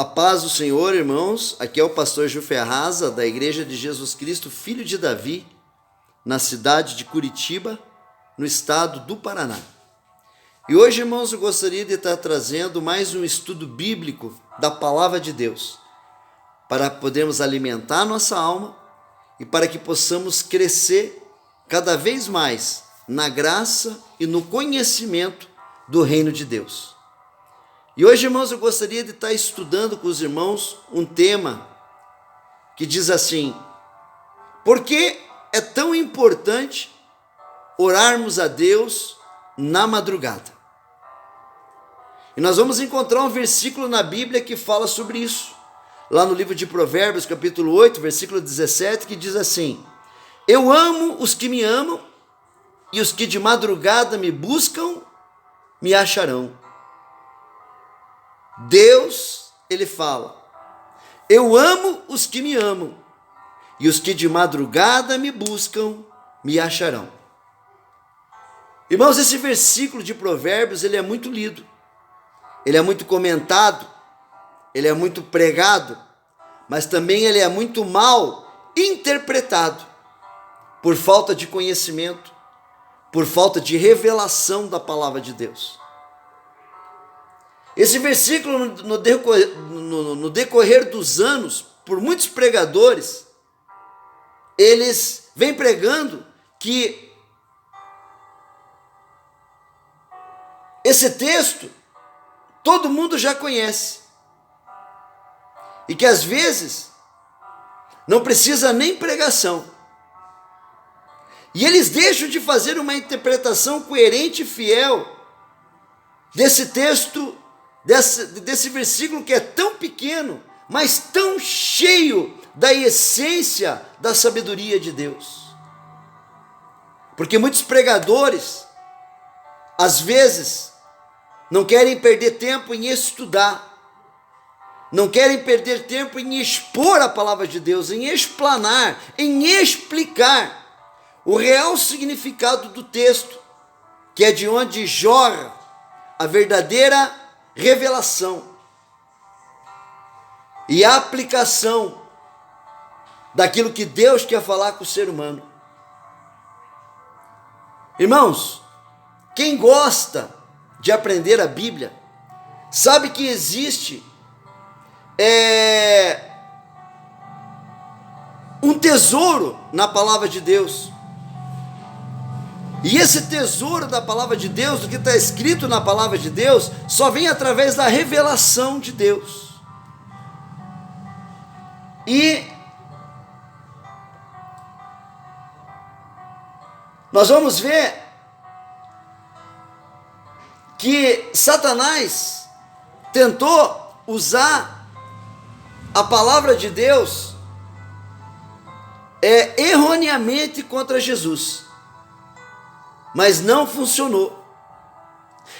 A paz do Senhor, irmãos. Aqui é o pastor Ju Ferraza, da Igreja de Jesus Cristo, Filho de Davi, na cidade de Curitiba, no estado do Paraná. E hoje, irmãos, eu gostaria de estar trazendo mais um estudo bíblico da Palavra de Deus, para podermos alimentar nossa alma e para que possamos crescer cada vez mais na graça e no conhecimento do reino de Deus. E hoje, irmãos, eu gostaria de estar estudando com os irmãos um tema que diz assim: por que é tão importante orarmos a Deus na madrugada? E nós vamos encontrar um versículo na Bíblia que fala sobre isso, lá no livro de Provérbios, capítulo 8, versículo 17, que diz assim: eu amo os que me amam, e os que de madrugada me buscam, me acharão. Deus, ele fala: eu amo os que me amam, e os que de madrugada me buscam, me acharão. Irmãos, esse versículo de Provérbios, ele é muito lido, ele é muito comentado, ele é muito pregado, mas também ele é muito mal interpretado, por falta de conhecimento, por falta de revelação da palavra de Deus. Esse versículo, no decorrer dos anos, por muitos pregadores, eles vêm pregando que esse texto todo mundo já conhece, e que às vezes não precisa nem pregação. E eles deixam de fazer uma interpretação coerente e fiel desse texto, desse versículo que é tão pequeno, mas tão cheio da essência da sabedoria de Deus. Porque muitos pregadores, às vezes, não querem perder tempo em estudar, não querem perder tempo em expor a palavra de Deus, em explanar, em explicar o real significado do texto, que é de onde jorra a verdadeira revelação e a aplicação daquilo que Deus quer falar com o ser humano. Irmãos, quem gosta de aprender a Bíblia sabe que existe um tesouro na palavra de Deus. E esse tesouro da palavra de Deus, do que está escrito na palavra de Deus, só vem através da revelação de Deus. E nós vamos ver que Satanás tentou usar a palavra de Deus erroneamente contra Jesus, mas não funcionou.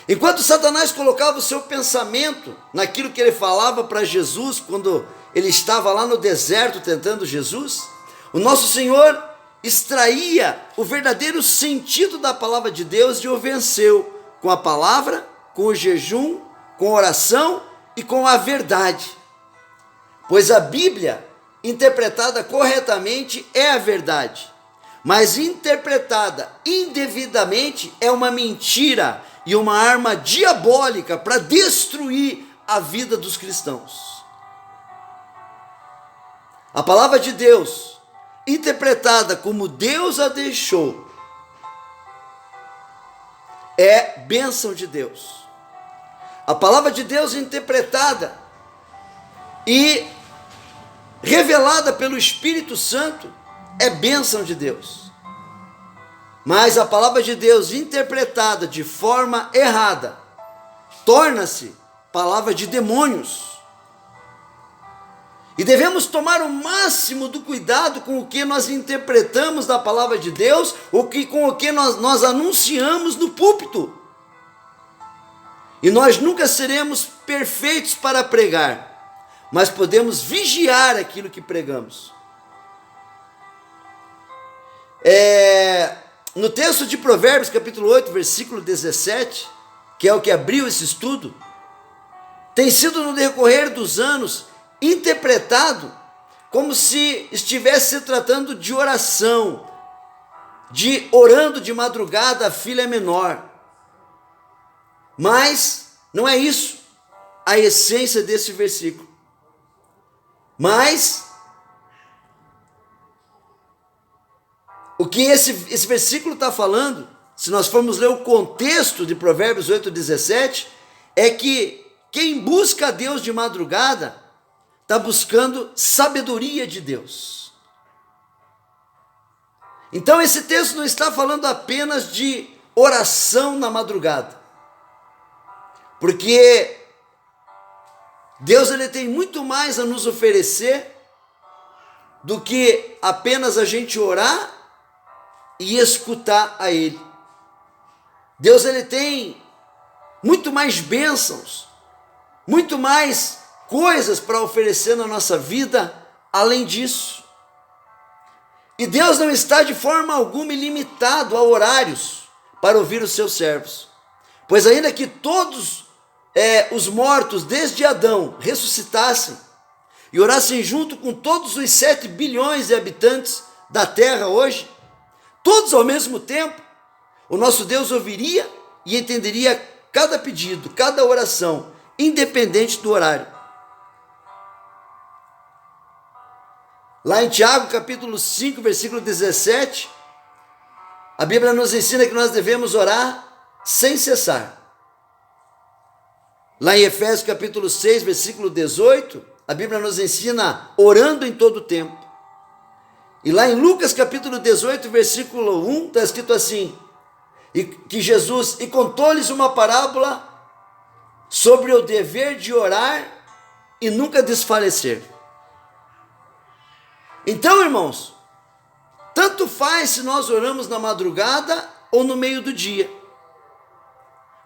Enquanto Satanás colocava o seu pensamento naquilo que ele falava para Jesus, quando ele estava lá no deserto tentando Jesus, o nosso Senhor extraía o verdadeiro sentido da palavra de Deus e o venceu com a palavra, com o jejum, com a oração e com a verdade. Pois a Bíblia, interpretada corretamente, é a verdade, mas interpretada indevidamente é uma mentira e uma arma diabólica para destruir a vida dos cristãos. A palavra de Deus, interpretada como Deus a deixou, é bênção de Deus. A palavra de Deus interpretada e revelada pelo Espírito Santo é bênção de Deus. Mas a palavra de Deus interpretada de forma errada torna-se palavra de demônios. E devemos tomar o máximo do cuidado com o que nós interpretamos da palavra de Deus, com o que nós anunciamos no púlpito. E nós nunca seremos perfeitos para pregar, mas podemos vigiar aquilo que pregamos. No texto de Provérbios, capítulo 8, versículo 17, que é o que abriu esse estudo, tem sido no decorrer dos anos interpretado como se estivesse se tratando de oração, de orando de madrugada a filha menor. Mas não é isso a essência desse versículo. Mas o que esse versículo está falando, se nós formos ler o contexto de Provérbios 8,17, é que quem busca a Deus de madrugada está buscando sabedoria de Deus. Então esse texto não está falando apenas de oração na madrugada, porque Deus ele tem muito mais a nos oferecer do que apenas a gente orar e escutar a Ele. Deus ele tem muito mais bênçãos, muito mais coisas para oferecer na nossa vida além disso. E Deus não está de forma alguma ilimitado a horários para ouvir os seus servos, pois ainda que todos os mortos desde Adão ressuscitassem e orassem junto com todos os 7 bilhões de habitantes da terra hoje, todos ao mesmo tempo, o nosso Deus ouviria e entenderia cada pedido, cada oração, independente do horário. Lá em Tiago, capítulo 5, versículo 17, a Bíblia nos ensina que nós devemos orar sem cessar. Lá em Efésios, capítulo 6, versículo 18, a Bíblia nos ensina orando em todo tempo. E lá em Lucas, capítulo 18, versículo 1, está escrito assim, que Jesus contou-lhes uma parábola sobre o dever de orar e nunca desfalecer. Então, irmãos, tanto faz se nós oramos na madrugada ou no meio do dia,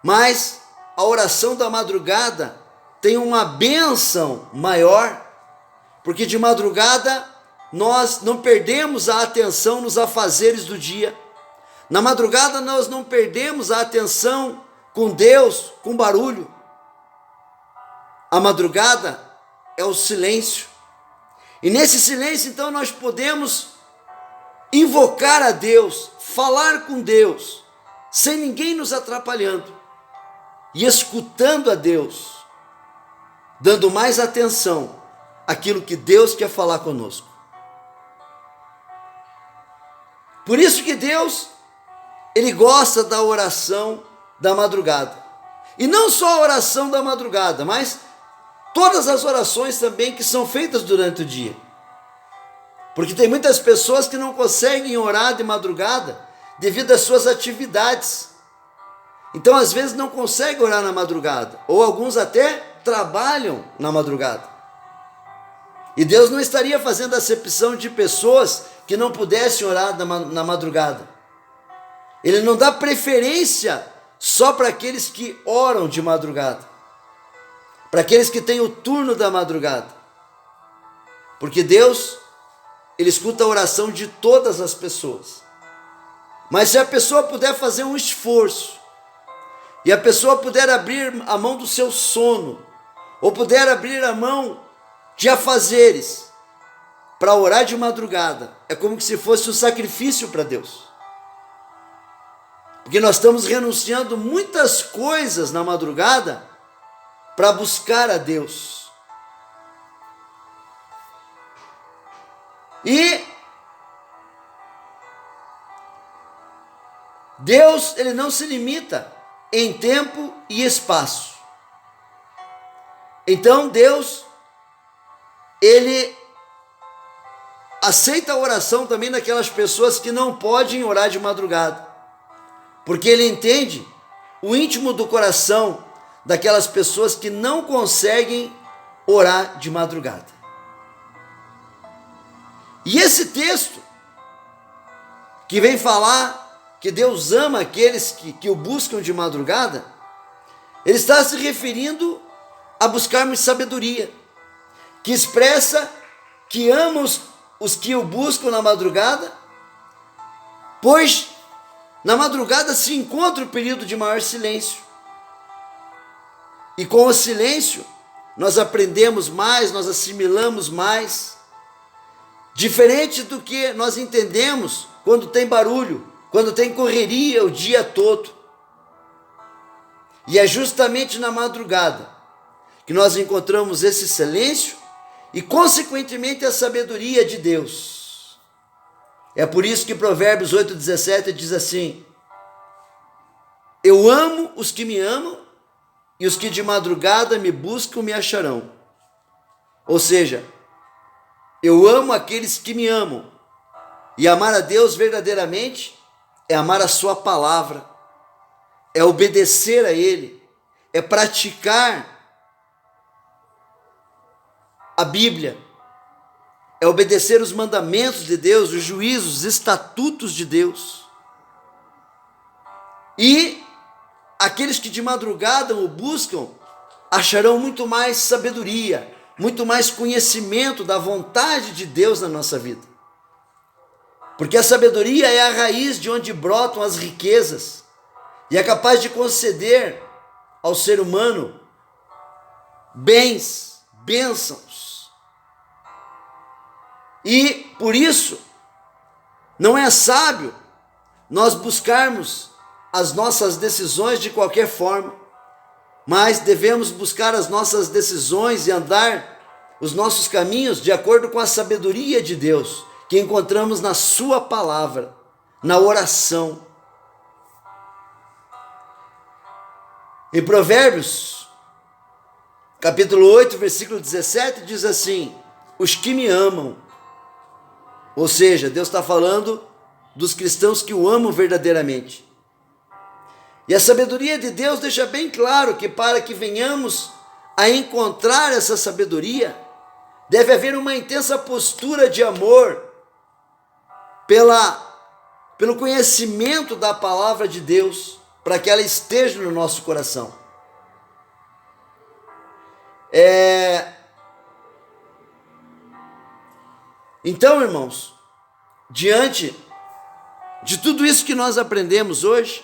mas a oração da madrugada tem uma bênção maior, porque de madrugada nós não perdemos a atenção nos afazeres do dia. Na madrugada nós não perdemos a atenção com Deus, com barulho. A madrugada é o silêncio. E nesse silêncio, então, nós podemos invocar a Deus, falar com Deus, sem ninguém nos atrapalhando, e escutando a Deus, dando mais atenção àquilo que Deus quer falar conosco. Por isso que Deus, Ele gosta da oração da madrugada. E não só a oração da madrugada, mas todas as orações também que são feitas durante o dia. Porque tem muitas pessoas que não conseguem orar de madrugada devido às suas atividades. Então, às vezes, não conseguem orar na madrugada. Ou alguns até trabalham na madrugada. E Deus não estaria fazendo acepção de pessoas que não pudessem orar na madrugada. Ele não dá preferência só para aqueles que oram de madrugada, para aqueles que têm o turno da madrugada. Porque Deus, Ele escuta a oração de todas as pessoas. Mas se a pessoa puder fazer um esforço, e a pessoa puder abrir a mão do seu sono, ou puder abrir a mão de afazeres, para orar de madrugada, é como se fosse um sacrifício para Deus. Porque nós estamos renunciando muitas coisas na madrugada para buscar a Deus. E Deus, Ele não se limita em tempo e espaço. Então Deus, Ele aceita a oração também daquelas pessoas que não podem orar de madrugada, porque Ele entende o íntimo do coração daquelas pessoas que não conseguem orar de madrugada. E esse texto, que vem falar que Deus ama aqueles que o buscam de madrugada, ele está se referindo a buscarmos sabedoria, que expressa que ama os que o buscam na madrugada, pois na madrugada se encontra o período de maior silêncio. E com o silêncio nós aprendemos mais, nós assimilamos mais. Diferente do que nós entendemos quando tem barulho, quando tem correria o dia todo. E é justamente na madrugada que nós encontramos esse silêncio e, consequentemente, a sabedoria de Deus. É por isso que Provérbios 8,17 diz assim: eu amo os que me amam, e os que de madrugada me buscam me acharão. Ou seja, eu amo aqueles que me amam. E amar a Deus verdadeiramente é amar a sua palavra, é obedecer a Ele, é praticar a Bíblia, é obedecer os mandamentos de Deus, os juízos, os estatutos de Deus. E aqueles que de madrugada o buscam acharão muito mais sabedoria, muito mais conhecimento da vontade de Deus na nossa vida. Porque a sabedoria é a raiz de onde brotam as riquezas e é capaz de conceder ao ser humano bens, bênçãos. E por isso não é sábio nós buscarmos as nossas decisões de qualquer forma, mas devemos buscar as nossas decisões e andar os nossos caminhos de acordo com a sabedoria de Deus, que encontramos na sua palavra, na oração. Em Provérbios, capítulo 8, versículo 17, diz assim: os que me amam, ou seja, Deus está falando dos cristãos que o amam verdadeiramente. E a sabedoria de Deus deixa bem claro que para que venhamos a encontrar essa sabedoria, deve haver uma intensa postura de amor pelo conhecimento da palavra de Deus, para que ela esteja no nosso coração. Então, irmãos, diante de tudo isso que nós aprendemos hoje,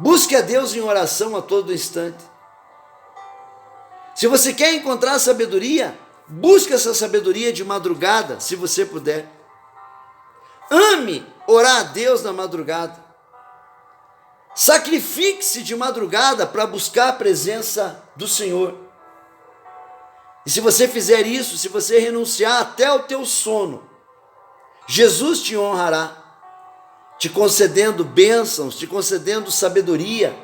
busque a Deus em oração a todo instante. Se você quer encontrar sabedoria, busque essa sabedoria de madrugada, se você puder. Ame orar a Deus na madrugada. Sacrifique-se de madrugada para buscar a presença do Senhor. E se você fizer isso, se você renunciar até ao teu sono, Jesus te honrará, te concedendo bênçãos, te concedendo sabedoria.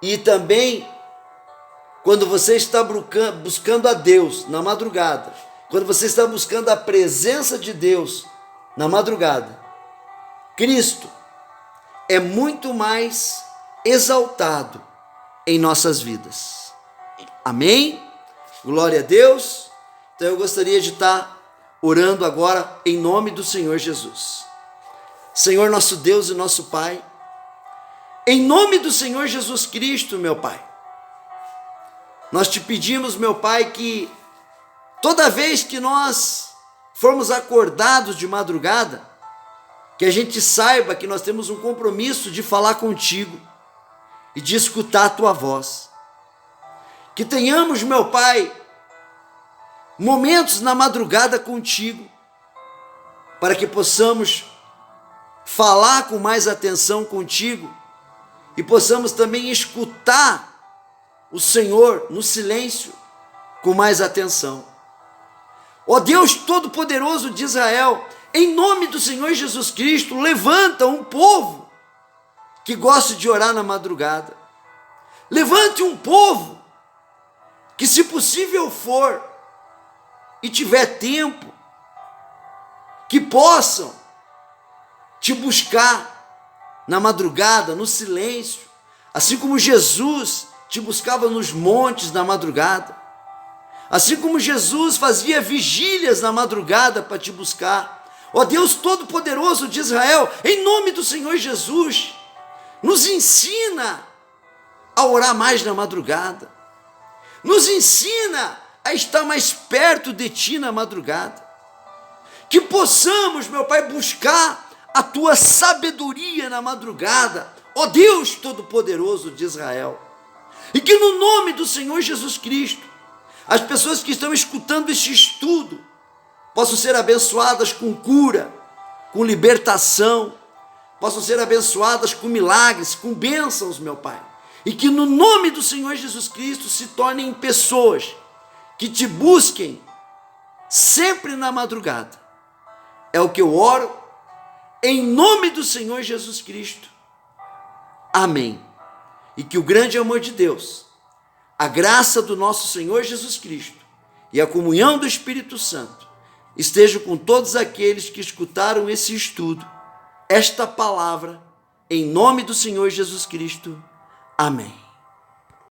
E também, quando você está buscando a Deus na madrugada, quando você está buscando a presença de Deus na madrugada, Cristo é muito mais exaltado em nossas vidas. Amém? Glória a Deus. Então eu gostaria de estar orando agora em nome do Senhor Jesus. Senhor nosso Deus e nosso Pai, em nome do Senhor Jesus Cristo, meu Pai, nós te pedimos, meu Pai, que toda vez que nós formos acordados de madrugada, que a gente saiba que nós temos um compromisso de falar contigo e de escutar a tua voz. Que tenhamos, meu Pai, momentos na madrugada contigo, para que possamos falar com mais atenção contigo e possamos também escutar o Senhor no silêncio com mais atenção. Ó Deus Todo-Poderoso de Israel, em nome do Senhor Jesus Cristo, levanta um povo que gosta de orar na madrugada. Levante um povo que, se possível for e tiver tempo, que possam te buscar na madrugada, no silêncio, assim como Jesus te buscava nos montes na madrugada, assim como Jesus fazia vigílias na madrugada para te buscar. Ó Deus Todo-Poderoso de Israel, em nome do Senhor Jesus, nos ensina a orar mais na madrugada, nos ensina a estar mais perto de Ti na madrugada, que possamos, meu Pai, buscar a Tua sabedoria na madrugada, ó Deus Todo-Poderoso de Israel, E que no nome do Senhor Jesus Cristo, as pessoas que estão escutando este estudo possam ser abençoadas com cura, com libertação, possam ser abençoadas com milagres, com bênçãos, meu Pai. E que no nome do Senhor Jesus Cristo se tornem pessoas que te busquem sempre na madrugada. É o que eu oro, em nome do Senhor Jesus Cristo. Amém. E que o grande amor de Deus, a graça do nosso Senhor Jesus Cristo e a comunhão do Espírito Santo esteja com todos aqueles que escutaram esse estudo, esta palavra, em nome do Senhor Jesus Cristo. Amém.